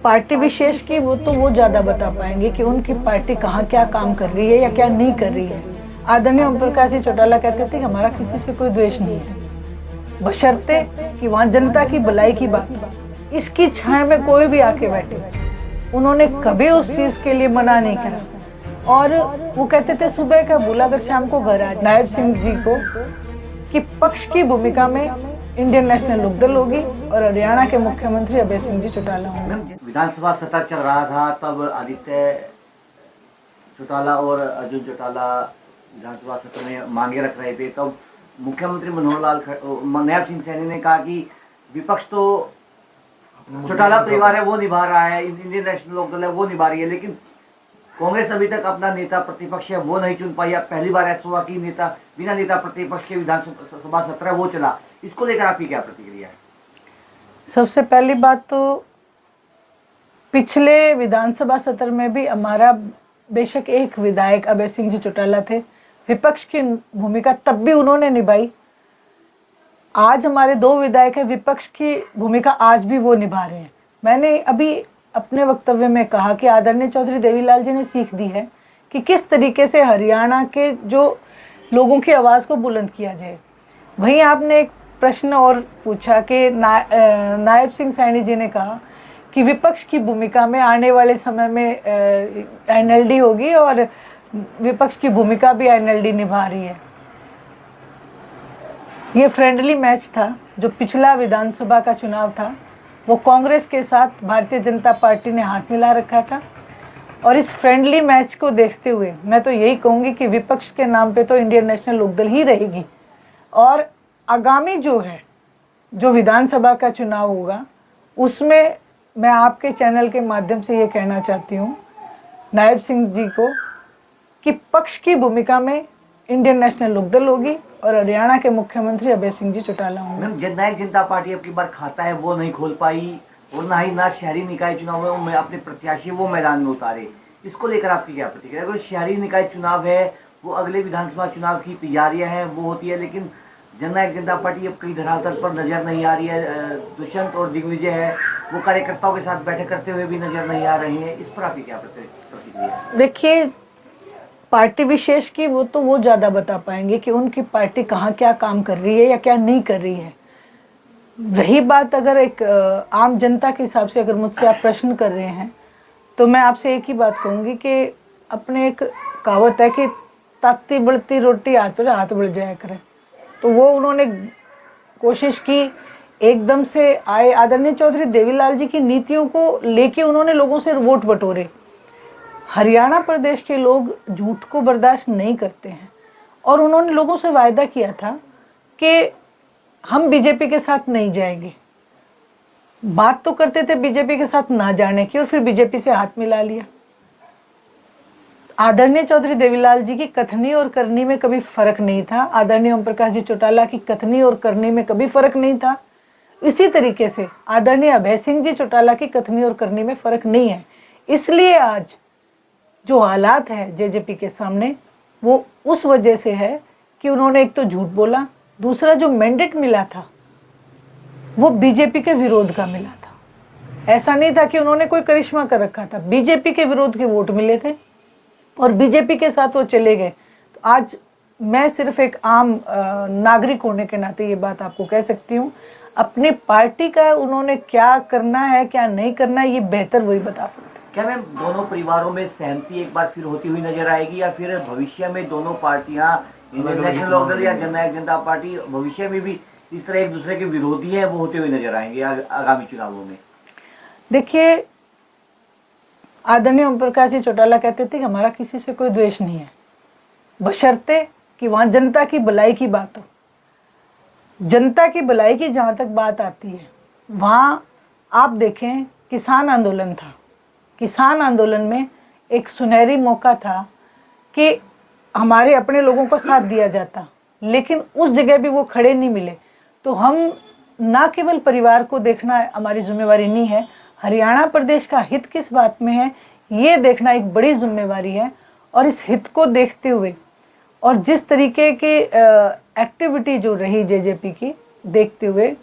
Party विशेष की वो ज़्यादा बता पाएंगे कि उनकी पार्टी कहाँ क्या काम कर रही है या क्या नहीं कर रही है। आदरणीय ओम प्रकाश जी चौटाला कहते थे कि हमारा किसी से कोई द्वेष नहीं है, बशर्ते कि वहाँ जनता की भलाई की बात हो। इसकी छाया में कोई भी आके बैठे, उन्होंने कभी उस चीज के लिए मना नहीं करा। और वो कहते थे सुबह का भूला अगर शाम को घर आ। नायब सिंह जी को कि पक्ष की भूमिका में इंडियन नेशनल लोकदल होगी और हरियाणा के मुख्यमंत्री अभय सिंह जी चौटाला होंगे। विधानसभा सत्र चल रहा था तब आदित्य चौटाला और अर्जुन चौटाला विधानसभा सत्र में मांगे रख रहे थे। तब मुख्यमंत्री मनोहर लाल नायब सिंह सैनी ने कहा कि विपक्ष तो चौटाला परिवार है वो निभा रहा है, इंडियन नेशनल लोकदल है वो निभा रही है, लेकिन कांग्रेस अभी तक अपना नेता प्रतिपक्ष है वो नहीं चुन पाई। पहली बार ऐसा हुआ कि नेता बिना नेता प्रतिपक्ष के विधानसभा सत्र वो चला। इसको लेकर आपकी क्या प्रतिक्रिया है? सबसे पहली बात तो पिछले विधानसभा सत्र में भी हमारा बेशक एक विधायक अभय सिंह जी चौटाला थे, विपक्ष की भूमिका तब भी उन्होंने निभाई। आज हमारे दो विधायक हैं, विपक्ष की भूमिका आज भी वो निभा रहे हैं। मैंने अभी अपने वक्तव्य में कहा कि आदरणीय चौधरी देवीलाल जी ने सीख दी है कि किस तरीके से हरियाणा के जो लोगों की आवाज़ को बुलंद किया जाए। वहीं आपने एक प्रश्न और पूछा कि नायब सिंह सैनी जी ने कहा कि विपक्ष की भूमिका में आने वाले समय में एनएलडी होगी और विपक्ष की भूमिका भी एनएलडी निभा रही है। ये फ्रेंडली मैच था। जो पिछला विधानसभा का चुनाव था वो कांग्रेस के साथ भारतीय जनता पार्टी ने हाथ मिला रखा था, और इस फ्रेंडली मैच को देखते हुए मैं तो यही कहूँगी कि विपक्ष के नाम पे तो इंडियन नेशनल लोकदल ही रहेगी। और आगामी जो विधानसभा का चुनाव होगा उसमें मैं आपके चैनल के माध्यम से ये कहना चाहती हूँ नायब सिंह जी को कि पक्ष की भूमिका में इंडियन नेशनल लोकदल होगी और हरियाणा के मुख्यमंत्री अभय सिंह जी चौटाला होंगे। जननायक जनता पार्टी अब की बार खाता है वो नहीं खोल पाई और ना शहरी निकाय चुनाव में अपने प्रत्याशी वो मैदान में उतारे। इसको लेकर आपकी क्या प्रतिक्रिया? अगर शहरी निकाय चुनाव है वो अगले विधानसभा चुनाव की तैयारियां हैं वो होती है, लेकिन जननायक जनता पार्टी अब कई धरातल पर नजर नहीं आ रही है। दुष्यंत और दिग्विजय है वो कार्यकर्ताओं के साथ बैठक करते हुए भी नजर नहीं आ रहे हैं। इस पर आपकी क्या प्रतिक्रिया? देखिए, पार्टी विशेष की वो ज्यादा बता पाएंगे कि उनकी पार्टी कहाँ क्या काम कर रही है या क्या नहीं कर रही है। रही बात अगर एक आम जनता के हिसाब से अगर मुझसे आप प्रश्न कर रहे हैं तो मैं आपसे एक ही बात कहूंगी कि अपने एक कहावत है कि ताती बढ़ती रोटी हाथ पर हाथ बढ़ जाया करे, तो वो उन्होंने कोशिश की। एकदम से आए आदरणीय चौधरी देवीलाल जी की नीतियों को लेके उन्होंने लोगों से वोट बटोरे। हरियाणा प्रदेश के लोग झूठ को बर्दाश्त नहीं करते हैं और उन्होंने लोगों से वायदा किया था कि हम बीजेपी के साथ नहीं जाएंगे। बात तो करते थे बीजेपी के साथ ना जाने की और फिर बीजेपी से हाथ मिला लिया। आदरणीय चौधरी देवीलाल जी की कथनी और करनी में कभी फर्क नहीं था। आदरणीय ओम प्रकाश जी चौटाला की कथनी और करनी में कभी फर्क नहीं था। इसी तरीके से आदरणीय अभय सिंह जी चौटाला की कथनी और करनी में फर्क नहीं है। इसलिए आज जो हालात है जेजेपी के सामने वो उस वजह से है कि उन्होंने एक तो झूठ बोला, दूसरा जो मैंडेट मिला था वो बीजेपी के विरोध का मिला था। ऐसा नहीं था कि उन्होंने कोई करिश्मा कर रखा था, बीजेपी के विरोध के वोट मिले थे और बीजेपी के साथ वो चले गए। तो आज मैं सिर्फ एक आम नागरिक होने के नाते ये बात आपको कह सकती हूँ, अपनी पार्टी का उन्होंने क्या करना है क्या नहीं करना है ये बेहतर वही बता सकते हैं। क्या मैम दोनों परिवारों में सहमति एक बार फिर होती हुई नजर आएगी या फिर भविष्य में दोनों पार्टियां इंडियन नेशनल लोकदल या जननायक जनता पार्टी भविष्य में भी इस तरह एक दूसरे के विरोधी हैं वो होते हुए नजर आएंगे आगामी चुनावों में? देखिए, आदरणीय ओम प्रकाश जी चौटाला कहते थे कि हमारा किसी से कोई द्वेष नहीं है, बशर्ते कि वहां जनता की भलाई की बात हो। जनता की भलाई की जहां तक बात आती है वहां आप देखें किसान आंदोलन था। किसान आंदोलन में एक सुनहरी मौका था कि हमारे अपने लोगों को साथ दिया जाता, लेकिन उस जगह भी वो खड़े नहीं मिले। तो हम ना केवल परिवार को देखना हमारी जिम्मेवारी नहीं है, हरियाणा प्रदेश का हित किस बात में है ये देखना एक बड़ी जिम्मेवारी है। और इस हित को देखते हुए और जिस तरीके की एक्टिविटी जो रही जेजेपी की देखते हुए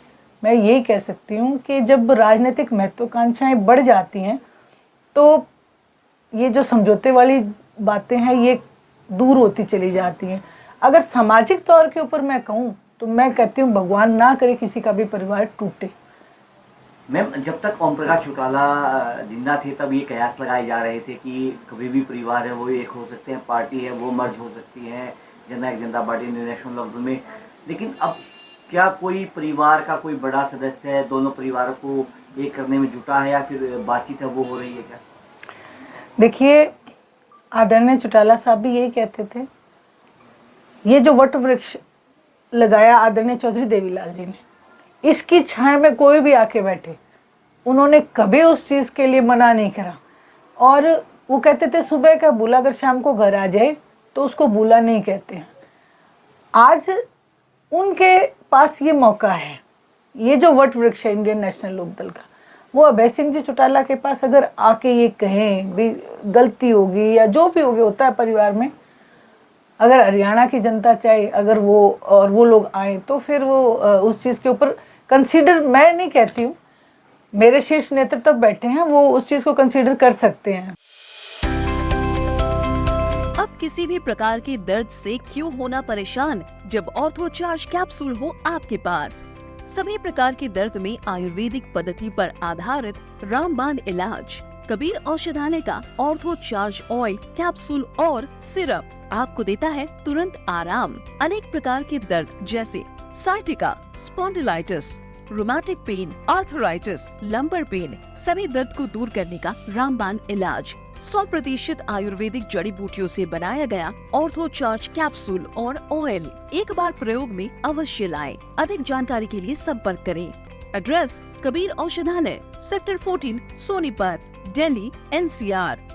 मैं यही कह सकती हूँ कि जब राजनीतिक महत्वाकांक्षाएं बढ़ जाती हैं तो ये जो समझौते वाली बातें हैं ये दूर होती चली जाती हैं। अगर सामाजिक तौर के ऊपर मैं कहूँ तो मैं कहती हूँ भगवान ना करे किसी का भी परिवार टूटे। मैम, जब तक ओम प्रकाश चौटाला जिंदा थे तब ये कयास लगाए जा रहे थे कि कभी भी परिवार है वो एक हो सकते हैं, पार्टी है वो मर्ज हो सकती है, जननायक जनता पार्टी नेशनल लेवल में। लेकिन अब क्या कोई परिवार का कोई बड़ा सदस्य है दोनों परिवारों को एक करने में जुटा है या फिर बातचीत है वो हो रही है क्या? देखिए, आदरणीय चौटाला साहब भी यही कहते थे। ये जो वट वृक्ष लगाया आदरणीय चौधरी देवीलाल जी ने, इसकी छाया में कोई भी आके बैठे, उन्होंने कभी उस चीज के लिए मना नहीं करा। और वो कहते थे सुबह का बुला अगर शाम को घर आ जाए तो उसको बुला नहीं कहते हैं। आज उनके पास ये मौका है, ये जो वट वृक्ष है इंडियन नेशनल लोकदल का, वो अभय सिंह जी चौटाला के पास अगर आके ये कहें भी गलती होगी या जो भी होगी होता है परिवार में, अगर हरियाणा की जनता चाहे अगर वो लोग आए तो फिर वो उस चीज के ऊपर कंसीडर, मैं नहीं कहती हूँ, मेरे शीर्ष नेतृत्व बैठे हैं वो उस चीज को कंसीडर कर सकते हैं। अब किसी भी प्रकार के दर्द से क्यों होना परेशान जब ऑर्थो चार्ज कैप्सूल हो आपके पास। सभी प्रकार के दर्द में आयुर्वेदिक पद्धति पर आधारित रामबाण इलाज। कबीर औषधालय का ऑर्थो चार्ज ऑयल कैप्सूल और सिरप आपको देता है तुरंत आराम। अनेक प्रकार के दर्द जैसे sciatica, spondylitis, rheumatic pain, arthritis, lumbar pain, सभी दर्द को दूर करने का रामबाण इलाज 100% आयुर्वेदिक जड़ी बूटियों से बनाया गया ऑर्थो चार्ज कैप्सूल और ऑयल एक बार प्रयोग में अवश्य लाएं। अधिक जानकारी के लिए संपर्क करें। एड्रेस कबीर औषधालय, सेक्टर 14, सोनीपत, दिल्ली, NCR।